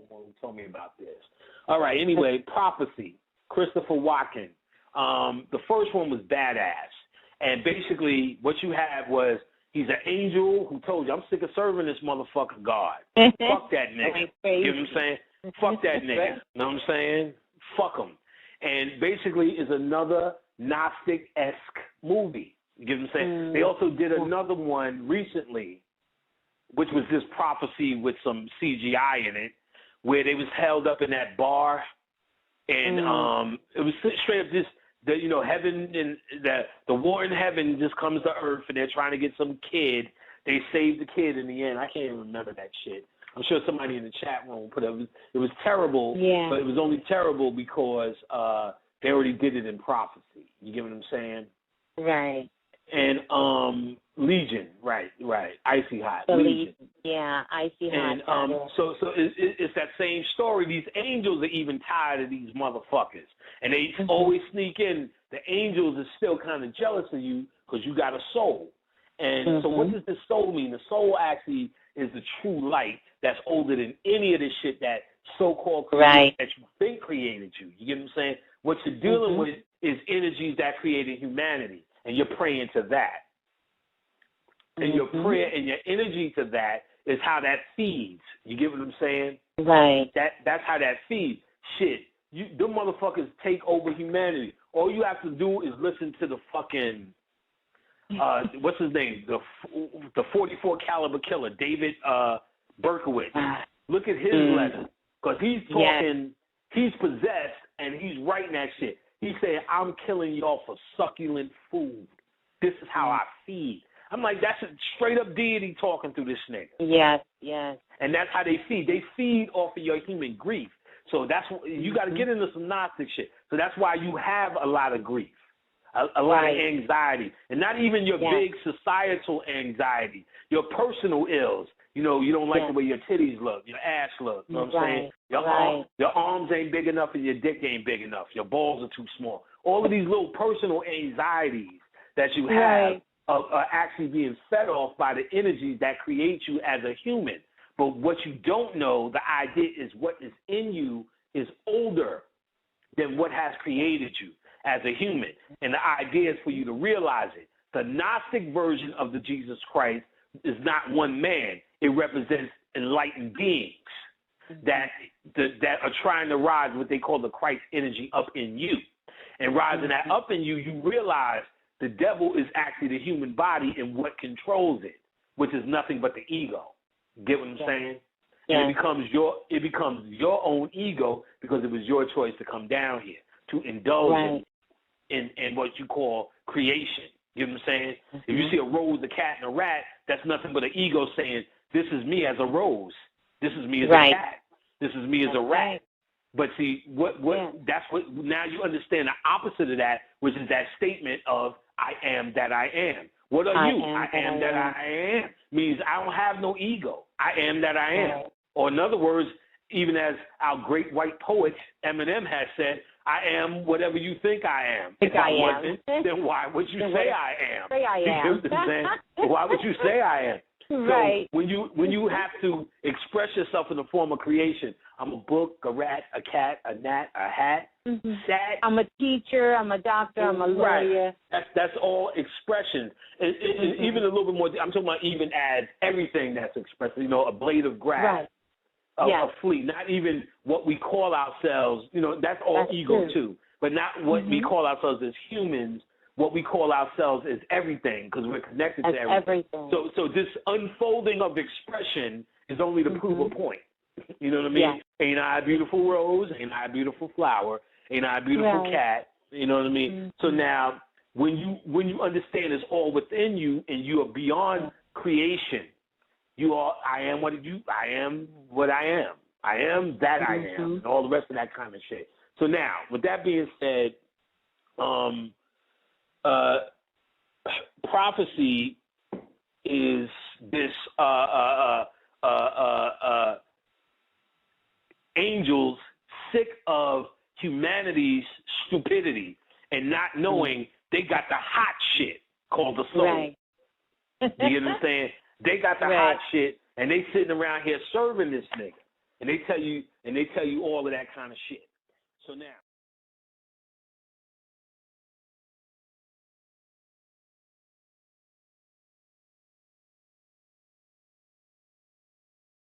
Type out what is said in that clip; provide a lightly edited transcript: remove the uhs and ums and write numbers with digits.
one who told me about this. All right, anyway, Prophecy, Christopher Watkin. The first one was badass. And basically what you had was he's an angel who told you, I'm sick of serving this motherfucking God. Fuck that nigga. You know what I'm saying? Fuck that nigga. You know what I'm saying? Fuck him. And basically is another Gnostic-esque movie. You get what I'm saying? They also did another one recently, which was this Prophecy with some CGI in it, where they was held up in that bar, and it was straight up just heaven and the war in heaven just comes to earth, and they're trying to get some kid. They saved the kid in the end. I can't even remember that shit. I'm sure somebody in the chat room put it. It was terrible, but it was only terrible because they already did it in Prophecy. You get what I'm saying? Right. And Legion, right, Icy Hot, Legion. Yeah, Icy Hot. And so it's that same story. These angels are even tired of these motherfuckers, and they always sneak in. The angels are still kind of jealous of you because you got a soul. And so what does the soul mean? The soul actually is the true light that's older than any of the shit that so-called created, that you think created you. You get what I'm saying? What you're dealing with is energies that created humanity, and you're praying to that. And your prayer and your energy to that is how that feeds. You get what I'm saying? Right. That's how that feeds. Shit, them motherfuckers take over humanity. All you have to do is listen to the fucking what's his name? The 44 caliber killer, David Berkowitz. Look at his letter, because he's talking. He's possessed and he's writing that shit. He's saying, "I'm killing y'all for succulent food. This is how I feed." I'm like, that's a straight up deity talking through this nigga. Yes. And that's how they feed. They feed off of your human grief. So that's you got to get into some Gnostic shit. So that's why you have a lot of grief, a lot of anxiety, and not even your big societal anxiety, your personal ills. You know, you don't like the way your titties look, your ass look. You know what I'm saying? Your arms ain't big enough and your dick ain't big enough. Your balls are too small. All of these little personal anxieties that you have are actually being fed off by the energies that create you as a human. But what you don't know, the idea is what is in you is older than what has created you as a human. And the idea is for you to realize it. The Gnostic version of the Jesus Christ is not one man. It represents enlightened beings that are trying to rise what they call the Christ energy up in you. And rising that up in you, you realize the devil is actually the human body and what controls it, which is nothing but the ego. Get what I'm saying? And it becomes your own ego because it was your choice to come down here, to indulge in what you call creation. You know what I'm saying? If you see a rose, a cat, and a rat, that's nothing but an ego saying, this is me as a rose. This is me as a cat. This is me as a rat. But see, that's what, now you understand the opposite of that, which is that statement of, I am that I am. What are you? I am that I am. Means I don't have no ego. I am that I am. Or in other words, even as our great white poet Eminem has said, I am whatever you think I am. If I wasn't, then why would you say I am? Say I am. You know what I'm saying? Why would you say I am? Right. So when you have to express yourself in the form of creation, I'm a book, a rat, a cat, a gnat, a hat, sat. I'm a teacher, I'm a doctor, I'm a lawyer. That's all expression. And even a little bit more, I'm talking about even as everything that's expressed, you know, a blade of grass, a flea, not even what we call ourselves, you know, that's all ego too. But not what we call ourselves as humans. What we call ourselves is everything because we're connected to everything. So this unfolding of expression is only to prove a point. You know what I mean? Ain't I a beautiful rose? Ain't I a beautiful flower? Ain't I a beautiful cat? You know what I mean? So now when you understand it's all within you and you are beyond creation, I am what I am. I am that I am, and all the rest of that kind of shit. So now, with that being said, prophecy is this angels sick of humanity's stupidity and not knowing they got the hot shit called the soul. You get what I'm saying? They got the hot shit and they sitting around here serving this nigga. And they tell you all of that kind of shit. So now